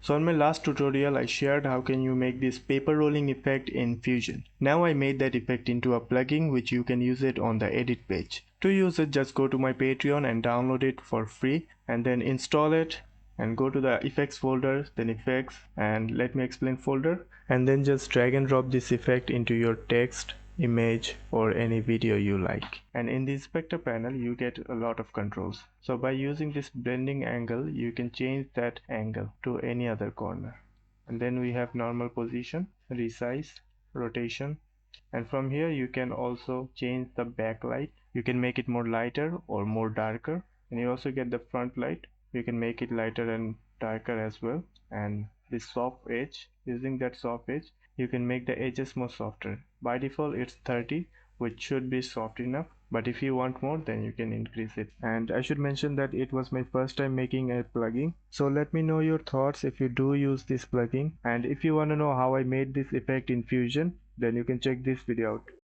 So in my last tutorial I shared how can you make this paper rolling effect in Fusion. Now I made that effect into a plugin which you can use it on the edit page. To use it, just go to my Patreon and download it for free and then install it and go to the effects folder, then effects and let me explain folder, and then just drag and drop this effect into your text, image or any video you like. And in the inspector panel you get a lot of controls. So by using this blending angle you can change that angle to any other corner. And then we have normal position, resize, rotation, and from here you can also change the backlight. You can make it more lighter or more darker, and you also get the front light. You can make it lighter and darker as well. And this soft edge, using that soft edge you can make the edges more softer. By default it's 30, which should be soft enough, but if you want more then you can increase it. And I should mention that it was my first time making a plugin, so let me know your thoughts if you do use this plugin, and if you want to know how I made this effect in Fusion, then you can check this video out.